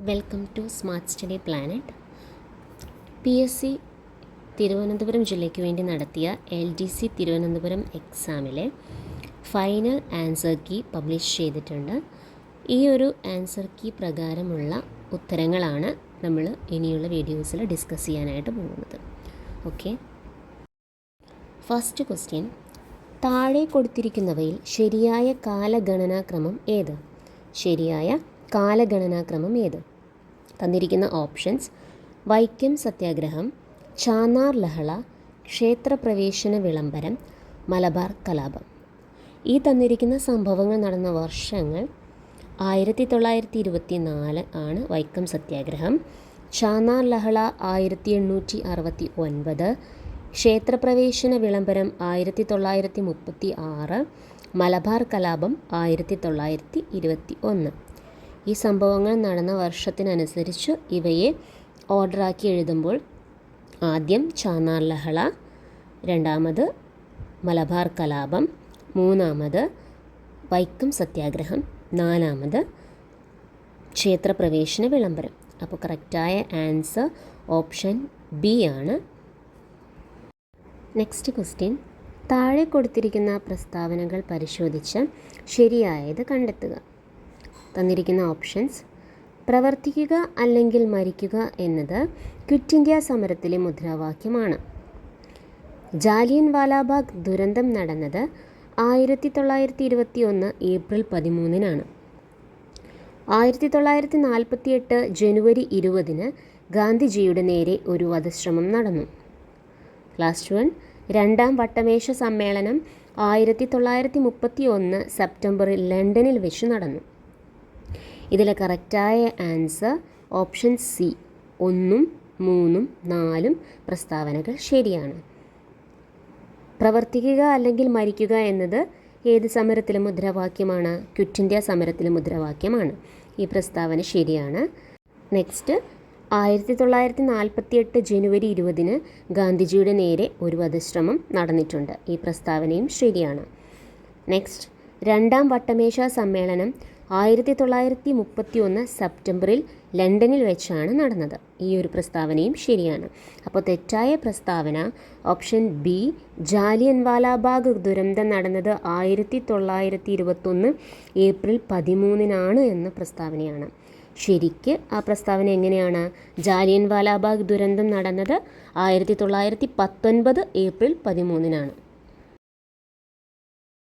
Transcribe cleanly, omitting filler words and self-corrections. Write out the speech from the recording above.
Welcome to smart study planet. PSC Thiruvananthapuram ജില്ലയ്ക്ക് വേണ്ടി നടത്തിയ LDC തിരുവനന്തപുരം എക്സാമിലെ ഫൈനൽ ആൻസർ കീ പബ്ലിഷ് ചെയ്തിട്ടുണ്ട്. ഈ ഒരു ആൻസർ കീ പ്രകാരമുള്ള ഉത്തരങ്ങളാണ് നമ്മൾ ഇനിയുള്ള വീഡിയോസിൽ ഡിസ്കസ് ചെയ്യാനായിട്ട് പോകുന്നത്. ഓക്കെ, ഫസ്റ്റ് ക്വസ്റ്റ്യൻ, താഴെ കൊടുത്തിരിക്കുന്നവയിൽ ശരിയായ കാലഗണനാക്രമം ഏത്? ശരിയായ കാലഗണനാക്രമം ഏത്? തന്നിരിക്കുന്ന ഓപ്ഷൻസ്: വൈക്കം സത്യാഗ്രഹം, ചാന്നാർ ലഹള, ക്ഷേത്രപ്രവേശന വിളംബരം, മലബാർ കലാപം. ഈ തന്നിരിക്കുന്ന സംഭവങ്ങൾ നടന്ന വർഷങ്ങൾ 1924 ആണ് വൈക്കം സത്യാഗ്രഹം, ചാന്നാർ ലഹള 1869, ക്ഷേത്രപ്രവേശന വിളംബരം 1936, മലബാർ കലാപം 1921. ഈ സംഭവങ്ങൾ നടന്ന വർഷത്തിനനുസരിച്ച് ഇവയെ ഓർഡറാക്കി എഴുതുമ്പോൾ ആദ്യം ചാന്നാർ ലഹള, രണ്ടാമത് മലബാർ കലാപം, മൂന്നാമത് വൈക്കം സത്യാഗ്രഹം, നാലാമത് ക്ഷേത്രപ്രവേശന വിളംബരം. അപ്പോൾ കറക്റ്റായ ആൻസർ ഓപ്ഷൻ ബി ആണ്. നെക്സ്റ്റ് ക്വസ്റ്റ്യൻ, താഴെ കൊടുത്തിരിക്കുന്ന പ്രസ്താവനകൾ പരിശോധിച്ച് ശരിയായത് കണ്ടെത്തുക. തന്നിരിക്കുന്ന ഓപ്ഷൻസ്: പ്രവർത്തിക്കുക അല്ലെങ്കിൽ മരിക്കുക എന്നത് ക്വിറ്റ് ഇന്ത്യ സമരത്തിലെ മുദ്രാവാക്യമാണ്. ജാലിയൻ വാലാബാഗ് ദുരന്തം നടന്നത് 1921 ഏപ്രിൽ 13-നാണ്. 1948 ജനുവരി 20-ന് ഗാന്ധിജിയുടെ നേരെ ഒരു വധശ്രമം നടന്നു. ലാസ്റ്റ് വൺ, രണ്ടാം വട്ടമേശ സമ്മേളനം 1931 സെപ്റ്റംബറിൽ ലണ്ടനിൽ വെച്ച് നടന്നു. ഇതിലെ കറക്റ്റായ ആൻസർ ഓപ്ഷൻ സി, 1, 3, 4 പ്രസ്താവനകൾ ശരിയാണ്. പ്രവർത്തിക്കുക അല്ലെങ്കിൽ മരിക്കുക എന്നത് ഏത് സമരത്തിലെ മുദ്രാവാക്യമാണ്? Quit India സമരത്തിലെ മുദ്രാവാക്യമാണ്. ഈ പ്രസ്താവന ശരിയാണ്. നെക്സ്റ്റ്, 1948 ജനുവരി 20-ന് ഗാന്ധിജിയുടെ നേരെ ഒരു വധശ്രമം നടന്നിട്ടുണ്ട്. ഈ പ്രസ്താവനയും ശരിയാണ്. നെക്സ്റ്റ്, രണ്ടാം വട്ടമേശ സമ്മേളനം 1931 സെപ്റ്റംബറിൽ ലണ്ടനിൽ വെച്ചാണ് നടന്നത്. ഈ ഒരു പ്രസ്താവനയും ശരിയാണ്. അപ്പോൾ തെറ്റായ പ്രസ്താവന ഓപ്ഷൻ ബി, ജാലിയൻ വാലാബാഗ് ദുരന്തം നടന്നത് 1921 ഏപ്രിൽ 13-നാണ് എന്ന പ്രസ്താവനയാണ്. ശരിക്ക് ആ പ്രസ്താവന എങ്ങനെയാണ്? ജാലിയൻ വാലാബാഗ് ദുരന്തം നടന്നത് 1919 ഏപ്രിൽ 13-നാണ്.